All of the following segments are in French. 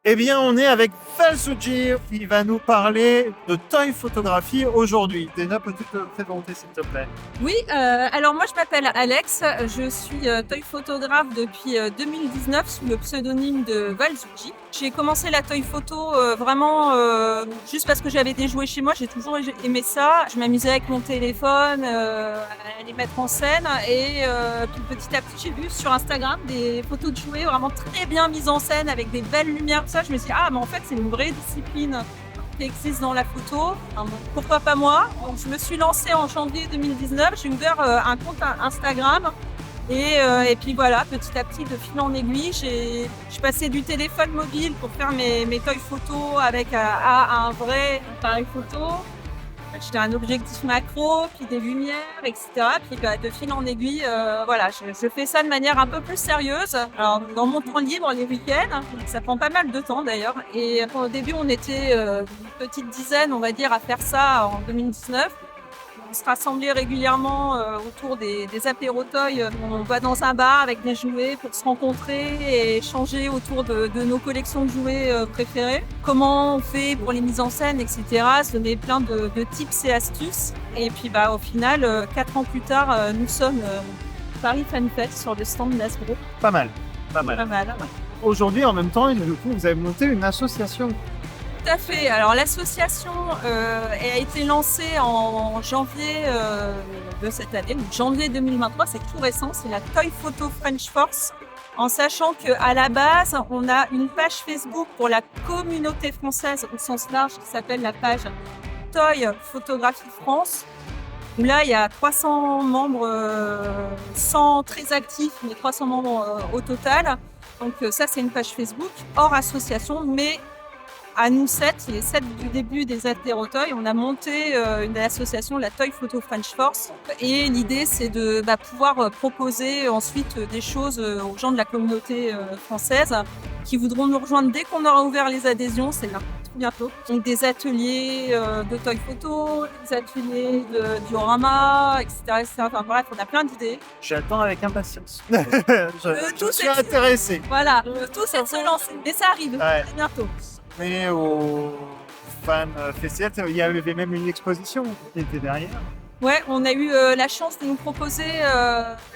Eh bien, on est avec Valsugir qui va nous parler de toy photographie aujourd'hui. Déjà, peux-tu te présenter, s'il te plaît? Oui, alors moi je m'appelle Alex, je suis toy photographe depuis 2019 sous le pseudonyme de Valzuji. J'ai commencé la toy photo vraiment juste parce que j'avais des jouets chez moi, j'ai toujours aimé ça. Je m'amusais avec mon téléphone à les mettre en scène et puis petit à petit j'ai vu sur Instagram des photos de jouets vraiment très bien mises en scène avec des belles lumières, tout ça. Je me suis dit, ah mais en fait c'est une vraie discipline qui existe dans la photo. Alors, pourquoi pas moi? Donc, je me suis lancée en janvier 2019. J'ai ouvert un compte Instagram. Et puis voilà, petit à petit, de fil en aiguille, je passais du téléphone mobile pour faire mes toy photos avec un vrai appareil photo. J'étais un objectif macro, puis des lumières, etc. Puis de fil en aiguille, voilà, je fais ça de manière un peu plus sérieuse. Alors, dans mon temps libre, les week-ends, ça prend pas mal de temps d'ailleurs. Et au début, on était une petite dizaine, on va dire, à faire ça en 2019. On se rassemblait régulièrement autour des apérotoys. On va dans un bar avec des jouets pour se rencontrer et échanger autour de nos collections de jouets préférées. Comment on fait pour les mises en scène, etc. Se donner plein de tips et astuces. Et puis au final, 4 ans plus tard, nous sommes Paris Fan Fest sur le stand d'Hasbro. Pas mal, pas mal. Pas mal. Aujourd'hui, en même temps, du coup, vous avez monté une association. Tout à fait. Alors l'association a été lancée en janvier de cette année, donc janvier 2023, c'est tout récent, c'est la Toy Photo French Force. En sachant qu'à la base, on a une page Facebook pour la communauté française au sens large qui s'appelle la page Toy Photographie France. Où là, il y a 300 membres, 100 très actifs, mais 300 membres au total. Donc ça, c'est une page Facebook hors association, mais à nous 7, les 7 du début des apérotoys, on a monté une association, la Toy Photo French Force. Et l'idée, c'est de pouvoir proposer ensuite des choses aux gens de la communauté française qui voudront nous rejoindre dès qu'on aura ouvert les adhésions. C'est là, tout bientôt. Donc des ateliers de toy photo, des ateliers de diorama, etc., etc. Enfin bref, on a plein d'idées. J'attends avec impatience. Je suis intéressé. Voilà, tout c'est de se lancer. Mais ça arrive, très bientôt. Mais au Fan Festival, il y avait même une exposition qui était derrière. Ouais, on a eu la chance de nous proposer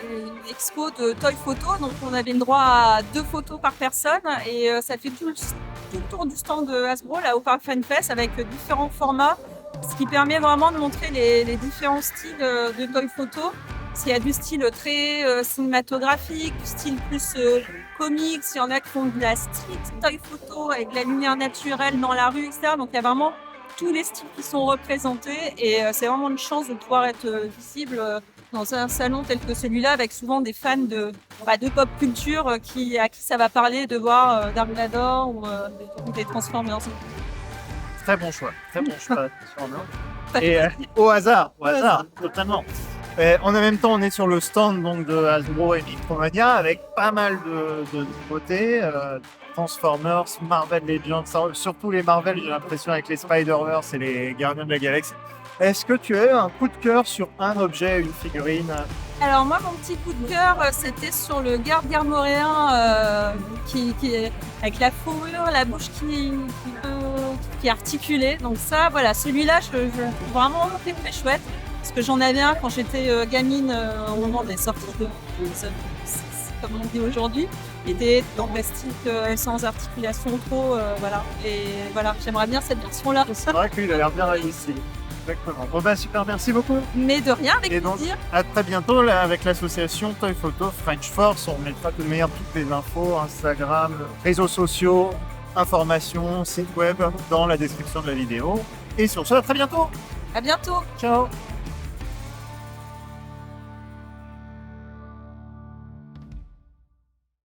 une expo de toy photo. Donc, on avait le droit à 2 photos par personne. Et ça fait tout le tour du stand de Hasbro, là, au Parc Fan Fest, avec différents formats. Ce qui permet vraiment de montrer les différents styles de toy photo. Il y a du style très cinématographique, du style plus comics, il y en a qui font de la street toy photo avec de la lumière naturelle dans la rue, etc. Donc il y a vraiment tous les styles qui sont représentés et c'est vraiment une chance de pouvoir être visible dans un salon tel que celui-là avec souvent des fans de pop culture à qui ça va parler de voir Dark Vador ou des Transformers. Très bon choix. Et au hasard, totalement. En même temps, on est sur le stand donc, de Hasbro et Micromania avec pas mal de nouveautés. Transformers, Marvel Legends, surtout les Marvel, j'ai l'impression, avec les Spider-Verse et les Gardiens de la Galaxie. Est-ce que tu as eu un coup de cœur sur un objet, une figurine? Alors moi, mon petit coup de cœur, c'était sur le garde moréen qui avec la fourrure, la bouche qui est articulée. Donc ça, voilà, celui-là, je le trouve vraiment très chouette. Parce que j'en avais un quand j'étais gamine au moment des sorties de comme on dit aujourd'hui. Il était en plastique sans articulation trop, voilà. Et voilà, j'aimerais bien cette version-là. C'est vrai qu'il a l'air bien réussi. Exactement. Bon super, merci beaucoup. Mais de rien, avec et donc, plaisir. À très bientôt là, avec l'association Toy Photo French Force. On mettra toutes les infos, Instagram, réseaux sociaux, informations, site web dans la description de la vidéo. Et sur ce, à très bientôt. À bientôt. Ciao.